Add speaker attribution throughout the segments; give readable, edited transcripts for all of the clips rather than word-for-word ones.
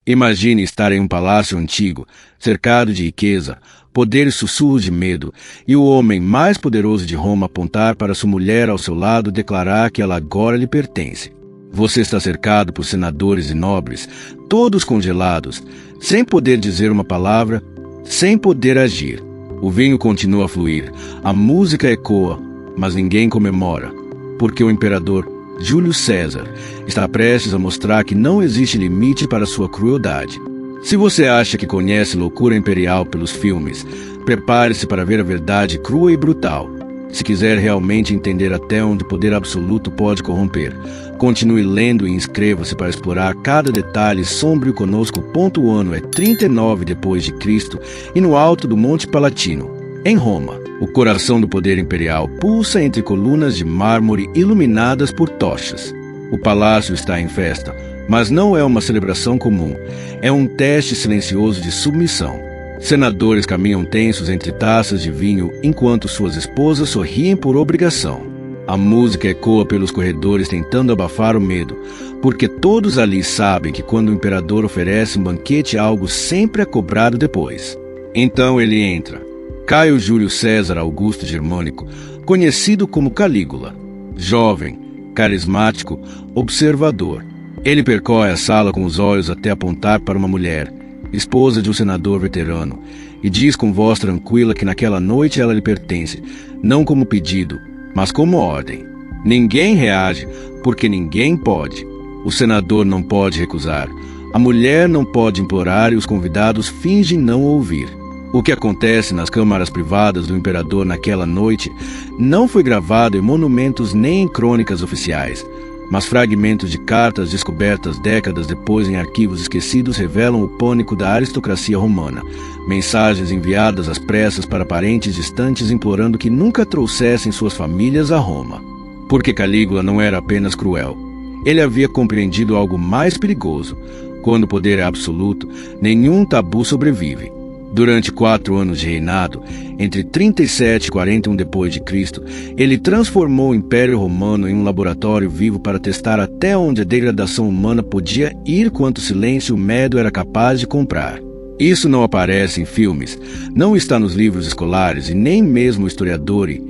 Speaker 1: Imagine estar em um palácio antigo, cercado de riqueza, poder e sussurros de medo, e o homem mais poderoso de Roma apontar para sua mulher ao seu lado e declarar que ela agora lhe pertence. Você está cercado por senadores e nobres, todos congelados, sem poder dizer uma palavra, sem poder agir. O vinho continua a fluir, a música ecoa, mas ninguém comemora, porque o imperador Júlio César está prestes a mostrar que não existe limite para sua crueldade. Se você acha que conhece loucura imperial pelos filmes, prepare-se para ver a verdade crua e brutal. Se quiser realmente entender até onde o poder absoluto pode corromper, continue lendo e inscreva-se para explorar cada detalhe sombrio conosco. O ano é 39 depois de Cristo e no alto do Monte Palatino, em Roma, o coração do poder imperial pulsa entre colunas de mármore iluminadas por tochas. O palácio está em festa, mas não é uma celebração comum. É um teste silencioso de submissão. Senadores caminham tensos entre taças de vinho, enquanto suas esposas sorriem por obrigação. A música ecoa pelos corredores tentando abafar o medo, porque todos ali sabem que quando o imperador oferece um banquete, algo sempre é cobrado depois. Então ele entra. Caio Júlio César Augusto Germânico, conhecido como Calígula. Jovem, carismático, observador. Ele percorre a sala com os olhos até apontar para uma mulher, esposa de um senador veterano, e diz com voz tranquila que naquela noite ela lhe pertence, não como pedido, mas como ordem. Ninguém reage, porque ninguém pode. O senador não pode recusar. A mulher não pode implorar e os convidados fingem não ouvir. O que acontece nas câmaras privadas do imperador naquela noite não foi gravado em monumentos nem em crônicas oficiais, mas fragmentos de cartas descobertas décadas depois em arquivos esquecidos revelam o pânico da aristocracia romana. Mensagens enviadas às pressas para parentes distantes implorando que nunca trouxessem suas famílias a Roma. Porque Calígula não era apenas cruel. Ele havia compreendido algo mais perigoso. Quando o poder é absoluto, nenhum tabu sobrevive. Durante 4 anos de reinado, entre 37 e 41 depois de Cristo, ele transformou o Império Romano em um laboratório vivo para testar até onde a degradação humana podia ir, quanto silêncio o medo era capaz de comprar. Isso não aparece em filmes, não está nos livros escolares e nem mesmo historiadores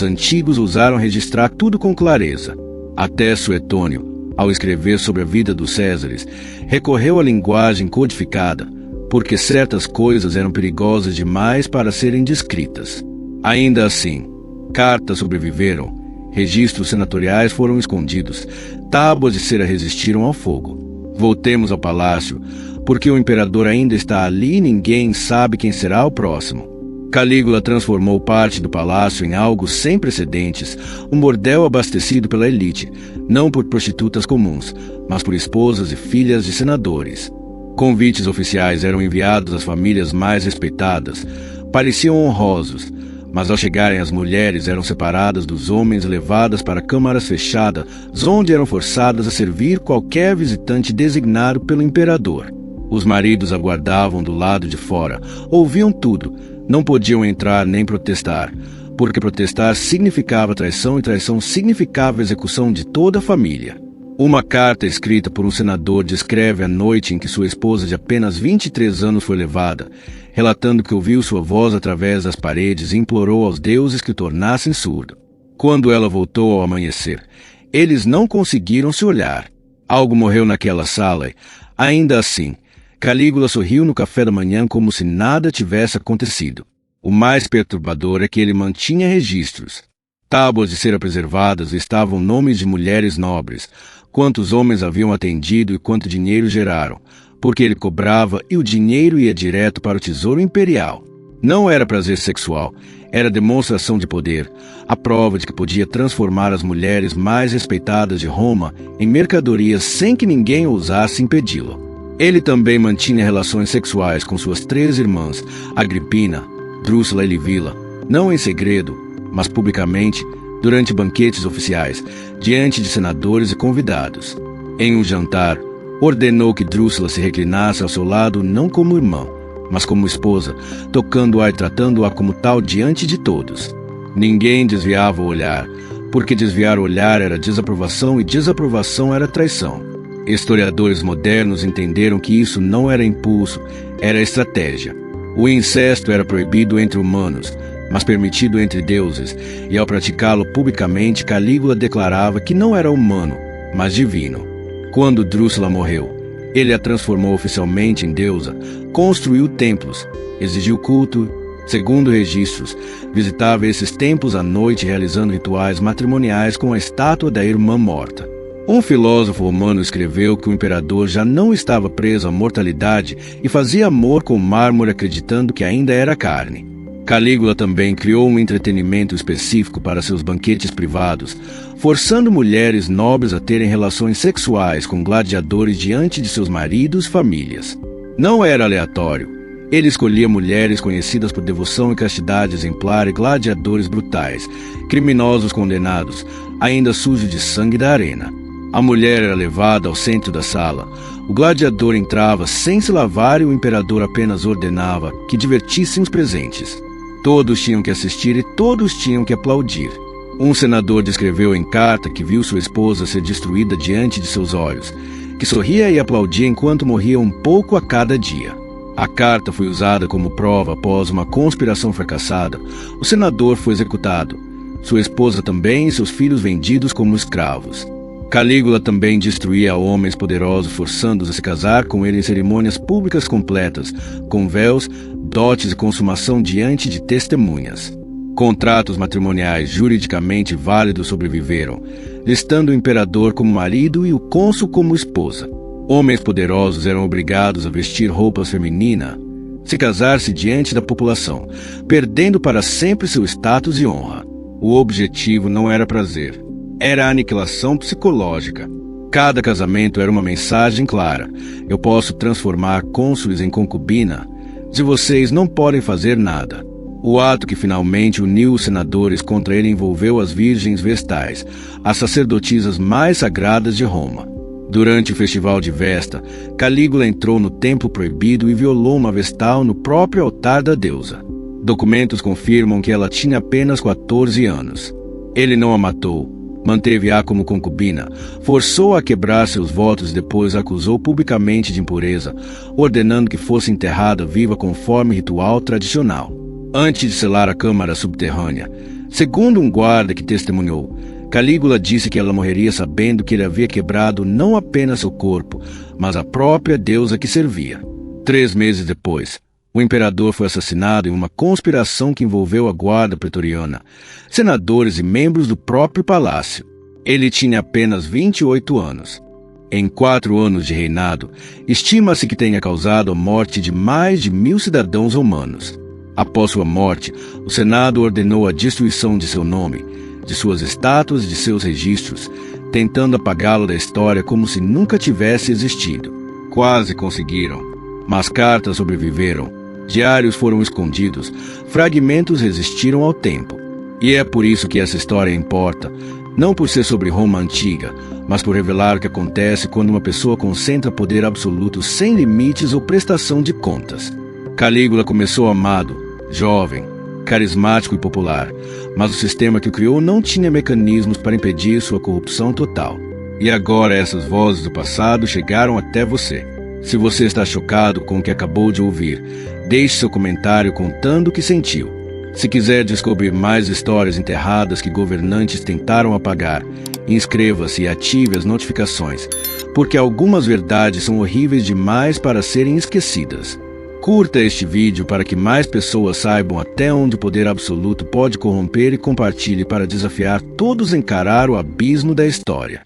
Speaker 1: antigos ousaram registrar tudo com clareza. Até Suetônio, ao escrever sobre a vida dos Césares, recorreu à linguagem codificada, porque certas coisas eram perigosas demais para serem descritas. Ainda assim, cartas sobreviveram, registros senatoriais foram escondidos, tábuas de cera resistiram ao fogo. Voltemos ao palácio, porque o imperador ainda está ali e ninguém sabe quem será o próximo. Calígula transformou parte do palácio em algo sem precedentes, um bordel abastecido pela elite, não por prostitutas comuns, mas por esposas e filhas de senadores. Convites oficiais eram enviados às famílias mais respeitadas. Pareciam honrosos, mas ao chegarem as mulheres eram separadas dos homens e levadas para câmaras fechadas, onde eram forçadas a servir qualquer visitante designado pelo imperador. Os maridos aguardavam do lado de fora, ouviam tudo, não podiam entrar nem protestar, porque protestar significava traição e traição significava a execução de toda a família. Uma carta escrita por um senador descreve a noite em que sua esposa de apenas 23 anos foi levada, relatando que ouviu sua voz através das paredes e implorou aos deuses que o tornassem surdo. Quando ela voltou ao amanhecer, eles não conseguiram se olhar. Algo morreu naquela sala e, ainda assim, Calígula sorriu no café da manhã como se nada tivesse acontecido. O mais perturbador é que ele mantinha registros. Tábuas de cera preservadas estavam nomes de mulheres nobres, quantos homens haviam atendido e quanto dinheiro geraram, porque ele cobrava e o dinheiro ia direto para o tesouro imperial. Não era prazer sexual, era demonstração de poder, a prova de que podia transformar as mulheres mais respeitadas de Roma em mercadorias sem que ninguém ousasse impedi-lo. Ele também mantinha relações sexuais com suas 3 irmãs, Agripina, Drúxila e Livila, não em segredo, mas publicamente, durante banquetes oficiais, diante de senadores e convidados. Em um jantar, ordenou que Drúxila se reclinasse ao seu lado não como irmã, mas como esposa, tocando-a e tratando-a como tal diante de todos. Ninguém desviava o olhar, porque desviar o olhar era desaprovação e desaprovação era traição. Historiadores modernos entenderam que isso não era impulso, era estratégia. O incesto era proibido entre humanos, mas permitido entre deuses, e ao praticá-lo publicamente, Calígula declarava que não era humano, mas divino. Quando Drúxula morreu, ele a transformou oficialmente em deusa, construiu templos, exigiu culto. Segundo registros, visitava esses templos à noite realizando rituais matrimoniais com a estátua da irmã morta. Um filósofo romano escreveu que o imperador já não estava preso à mortalidade e fazia amor com mármore acreditando que ainda era carne. Calígula também criou um entretenimento específico para seus banquetes privados, forçando mulheres nobres a terem relações sexuais com gladiadores diante de seus maridos e famílias. Não era aleatório. Ele escolhia mulheres conhecidas por devoção e castidade exemplar e gladiadores brutais, criminosos condenados, ainda sujos de sangue da arena. A mulher era levada ao centro da sala. O gladiador entrava sem se lavar e o imperador apenas ordenava que divertissem os presentes. Todos tinham que assistir e todos tinham que aplaudir. Um senador descreveu em carta que viu sua esposa ser destruída diante de seus olhos, que sorria e aplaudia enquanto morria um pouco a cada dia. A carta foi usada como prova após uma conspiração fracassada. O senador foi executado. Sua esposa também e seus filhos vendidos como escravos. Calígula também destruía homens poderosos, forçando-os a se casar com ele em cerimônias públicas completas, com véus, dotes e consumação diante de testemunhas. Contratos matrimoniais juridicamente válidos sobreviveram, listando o imperador como marido e o cônsul como esposa. Homens poderosos eram obrigados a vestir roupas femininas, se casar-se diante da população, perdendo para sempre seu status e honra. O objetivo não era prazer, era a aniquilação psicológica. Cada casamento era uma mensagem clara: eu posso transformar cônsules em concubina, se vocês não podem fazer nada. O ato que finalmente uniu os senadores contra ele envolveu as virgens vestais, as sacerdotisas mais sagradas de Roma. Durante o festival de Vesta, Calígula entrou no templo proibido e violou uma vestal no próprio altar da deusa. Documentos confirmam que ela tinha apenas 14 anos. Ele não a matou, manteve-a como concubina, forçou-a a quebrar seus votos e depois a acusou publicamente de impureza, ordenando que fosse enterrada viva conforme ritual tradicional. Antes de selar a câmara subterrânea, segundo um guarda que testemunhou, Calígula disse que ela morreria sabendo que ele havia quebrado não apenas seu corpo, mas a própria deusa que servia. 3 meses depois, o imperador foi assassinado em uma conspiração que envolveu a guarda pretoriana, senadores e membros do próprio palácio. Ele tinha apenas 28 anos. Em 4 anos de reinado, estima-se que tenha causado a morte de mais de 1000 cidadãos romanos. Após sua morte, o Senado ordenou a destruição de seu nome, de suas estátuas e de seus registros, tentando apagá-lo da história como se nunca tivesse existido. Quase conseguiram, mas cartas sobreviveram, diários foram escondidos, fragmentos resistiram ao tempo. E é por isso que essa história importa, não por ser sobre Roma antiga, mas por revelar o que acontece quando uma pessoa concentra poder absoluto sem limites ou prestação de contas. Calígula começou amado, jovem, carismático e popular, mas o sistema que o criou não tinha mecanismos para impedir sua corrupção total. E agora essas vozes do passado chegaram até você. Se você está chocado com o que acabou de ouvir, deixe seu comentário contando o que sentiu. Se quiser descobrir mais histórias enterradas que governantes tentaram apagar, inscreva-se e ative as notificações, porque algumas verdades são horríveis demais para serem esquecidas. Curta este vídeo para que mais pessoas saibam até onde o poder absoluto pode corromper e compartilhe para desafiar todos a encarar o abismo da história.